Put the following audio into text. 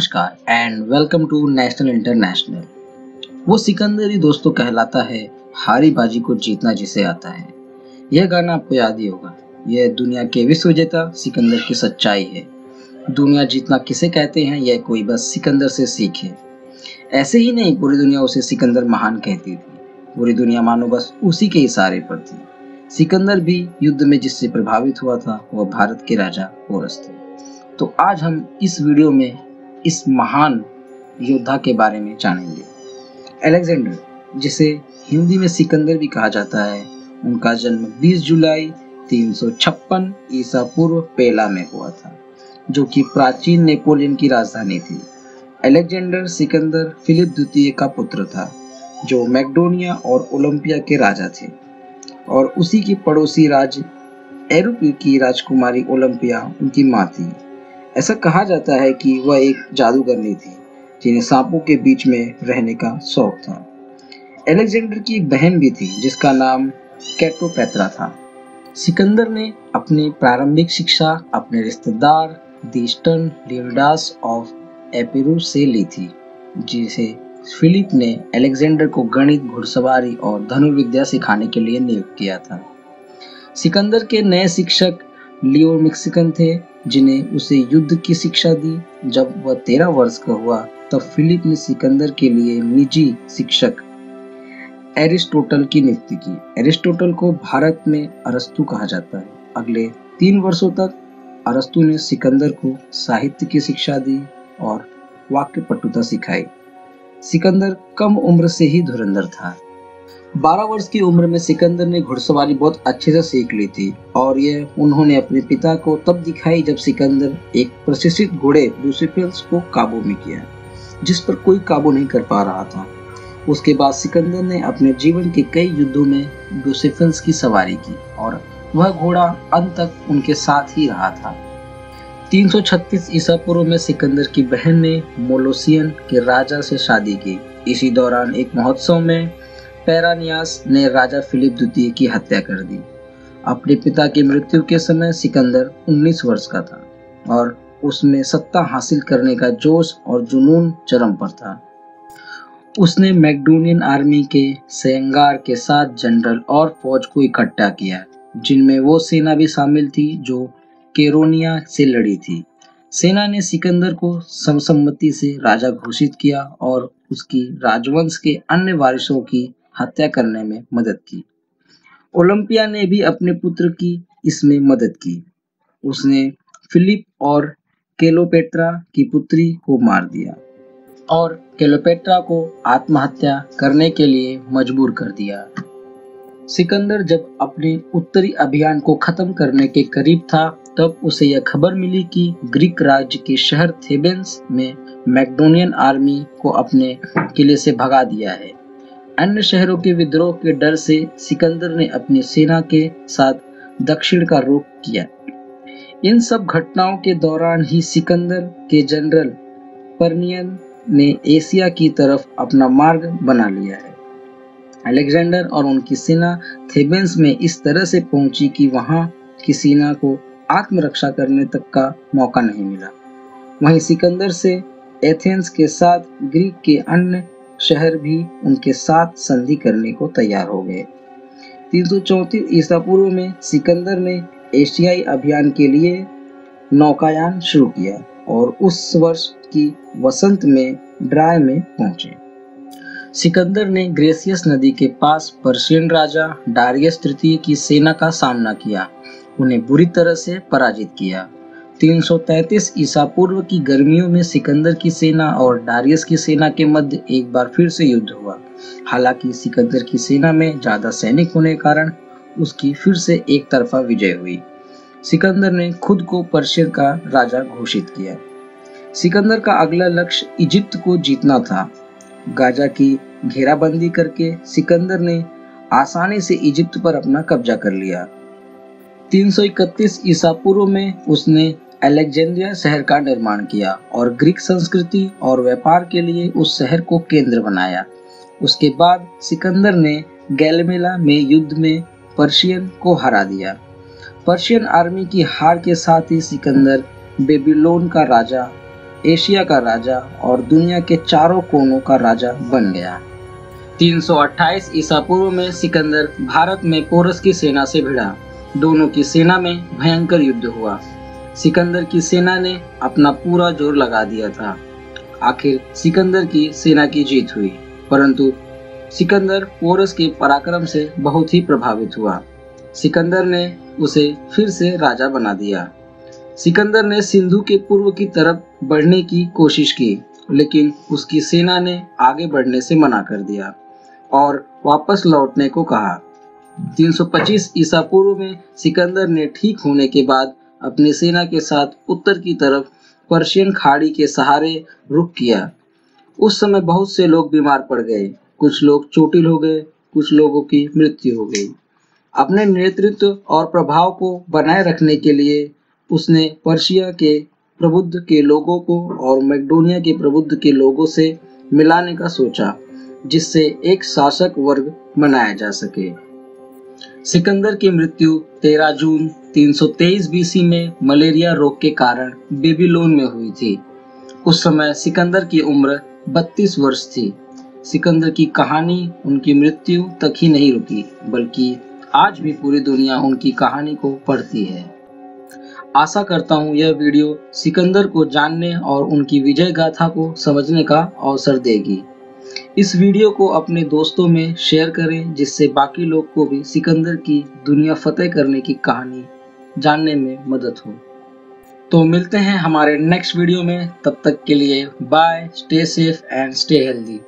नमस्कार and welcome to national international. वो सिकंदर ही दोस्तों कहलाता है, हारी बाजी को जीतना जिसे आता है। यह गाना आपको याद ही होगा। यह दुनिया के विश्व विजेता सिकंदर की सच्चाई है। दुनिया जीतना किसे कहते हैं, यह कोई बस सिकंदर से सीखे। ऐसे ही नहीं, पूरी दुनिया उसे सिकंदर महान कहती थी। पूरी दुनिया मानो बस उसी के इशारे पर थी। सिकंदर भी युद्ध में जिससे प्रभावित हुआ था वह भारत के राजा पोरस थे। तो आज हम इस वीडियो में इस महान योद्धा के बारे में जानेंगे। अलेक्जेंडर, जिसे हिंदी में सिकंदर भी कहा जाता है, उनका जन्म 20 जुलाई 356 ईसा पूर्व पेला में हुआ था, जो कि प्राचीन नेपोलियन की राजधानी थी। अलेक्जेंडर सिकंदर फिलिप द्वितीय का पुत्र था, जो मैक्डोनिया और ओलंपिया के राजा थे, और उसी की पड़ोसी राज्य एरुप की राजकुमारी ओलंपिया उनकी माँ थी। ऐसा कहा जाता है कि वह एक जादूगरनी थी, जिन्हें सांपों के बीच में रहने का शौक था। अलेक्जेंडर की एक बहन भी थी, जिसका नाम क्लेयोपेत्रा था। सिकंदर ने अपनी प्रारंभिक शिक्षा अपने रिश्तेदार दिस्टन लिविडास ऑफ एपिरूस से ली थी, जिसे फिलिप ने अलेक्जेंडर को गणित, घुड़सवारी और धनुर्विद्या सिखाने के लिए नियुक्त किया था। सिकंदर के नए शिक्षक लियो मेक्सिकन थे, जिन्हें उसे युद्ध की शिक्षा दी। जब वह 13 वर्ष का हुआ, तब फिलिप ने सिकंदर के लिए निजी शिक्षक एरिस्टोटल की नियुक्ति की। एरिस्टोटल को भारत में अरस्तु कहा जाता है। अगले 3 वर्षों तक अरस्तु ने सिकंदर को साहित्य की शिक्षा दी और वाक्य पटुता सिखाई। सिकंदर कम उम्र से ही धुरंधर था। 12 वर्ष की उम्र में सिकंदर ने घुड़सवारी बहुत अच्छे से सीख ली थी, और यह उन्होंने अपने पिता को तब दिखाई जब सिकंदर एक प्रशिक्षित घोड़े ब्यूसेफेल्स को काबू में किया, जिस पर कोई काबू नहीं कर पा रहा था। उसके बाद सिकंदर ने अपने जीवन के कई युद्धों में ब्यूसेफेल्स की सवारी की, और वह घोड़ा अंत तक उनके साथ ही रहा था। 336 ईसा पूर्व में सिकंदर की बहन ने मोलोसियन के राजा से शादी की। इसी दौरान एक महोत्सव में पेरानियास ने राजा फिलिप द्वितीय की हत्या कर दी। अपने पिता की मृत्यु के समय सिकंदर 19 वर्ष का था, और उसमें सत्ता हासिल करने का जोश और जुनून चरम पर था। उसने मैक्डोनियन आर्मी के सेंगार के 7 जनरल और फौज को इकट्ठा किया, जिनमें वो सेना भी शामिल थी जो केरोनिया से लड़ी थी। सेना ने सिकंदर को सर्वसम्मति से राजा घोषित किया और उसकी राजवंश के अन्य वारिसों की हत्या करने में मदद की। ओलंपिया ने भी अपने पुत्र की इसमें मदद की। उसने फिलिप और क्लेयोपेत्रा की पुत्री को मार दिया और क्लेयोपेत्रा को आत्महत्या करने के लिए मजबूर कर दिया। सिकंदर जब अपने उत्तरी अभियान को खत्म करने के करीब था, तब उसे यह खबर मिली कि ग्रीक राज्य के शहर थेबेंस में मैक्डोनियन आर्मी को अपने किले से भगा दिया है। अन्य शहरों के विद्रोह के डर से सिकंदर ने अपनी सेना के साथ दक्षिण का रुख किया। इन सब घटनाओं के दौरान ही सिकंदर के जनरल पर्नियन ने एशिया की तरफ अपना मार्ग बना लिया है। अलेक्जेंडर और उनकी सेना थेबेंस में इस तरह से पहुंची कि वहां की सेना को आत्मरक्षा करने तक का मौका नहीं मिला। वहीं सिकंदर से एथेंस के साथ ग्रीक के अन्य शहर भी उनके साथ संधि करने को तैयार हो गए। 334 ईसा पूर्व में सिकंदर ने एशियाई अभियान के लिए नौकायान शुरू किया और उस वर्ष की वसंत में ड्राय में पहुंचे। सिकंदर ने ग्रेसियस नदी के पास पर्शियन राजा डारियस तृतीय की सेना का सामना किया, उन्हें बुरी तरह से पराजित किया। 333 ईसा पूर्व की गर्मियों में सिकंदर की सेना और डारियस की सेना के मध्य एक बार फिर से युद्ध हुआ। हालांकि सिकंदर की सेना में ज्यादा सैनिक होने के कारण उसकी फिर से एक तरफा विजय हुई। सिकंदर ने खुद को पर्शियन का राजा घोषित किया। सिकंदर का अगला लक्ष्य इजिप्ट को जीतना था। गाजा की घेराबंदी करके सिकंदर ने आसानी से इजिप्ट पर अपना कब्जा कर लिया। 331 ईसा पूर्व में उसने अलेक्जेंड्रिया शहर का निर्माण किया और ग्रीक संस्कृति और व्यापार के लिए उस शहर को केंद्र बनाया। उसके बाद सिकंदर ने गैलमेला में युद्ध में पर्शियन को हरा दिया। पर्शियन आर्मी की हार के साथ ही सिकंदर बेबीलोन का राजा एशिया का राजा और दुनिया के चारों कोनों का राजा बन गया। 328 ईसा पूर्व में सिकंदर भारत में पोरस की सेना से भिड़ा। दोनों की सेना में भयंकर युद्ध हुआ। सिकंदर की सेना ने अपना पूरा जोर लगा दिया था। आखिर सिकंदर की सेना की जीत हुई, परंतु सिकंदर पोरस के पराक्रम से बहुत ही प्रभावित हुआ। सिकंदर ने उसे फिर से राजा बना दिया। सिकंदर ने सिंधु के पूर्व की तरफ बढ़ने की कोशिश की, लेकिन उसकी सेना ने आगे बढ़ने से मना कर दिया और वापस लौटने को कहा। 325 ईसा पूर्व में सिकंदर ने ठीक होने के बाद अपनी सेना के साथ उत्तर की तरफ पर्शियन खाड़ी के सहारे रुख किया। उस समय बहुत से लोग बीमार पड़ गए, कुछ लोग चोटिल हो गए, कुछ लोगों की मृत्यु हो गई। अपने नेतृत्व और प्रभाव को बनाए रखने के लिए उसने पर्शिया के प्रबुद्ध के लोगों को और मैक्डोनिया के प्रबुद्ध के लोगों से मिलाने का सोचा, जिससे एक शासक वर्ग बनाया जा सके। सिकंदर की मृत्यु 13 जून 323 बीसी में मलेरिया रोग के कारण बेबीलोन में हुई थी। उस समय सिकंदर की उम्र 32 वर्ष थी। सिकंदर की कहानी उनकी मृत्यु तक ही नहीं रुकी, बल्कि आज भी पूरी दुनिया उनकी कहानी को पढ़ती है। आशा करता हूँ यह वीडियो सिकंदर को जानने और उनकी विजय गाथा को समझने का अवसर देगी। इस वीडियो को अपने दोस्तों में शेयर करें, जिससे बाकी लोग को भी सिकंदर की दुनिया फतेह करने की कहानी जानने में मदद हो। तो मिलते हैं हमारे नेक्स्ट वीडियो में, तब तक के लिए bye, stay safe and stay healthy.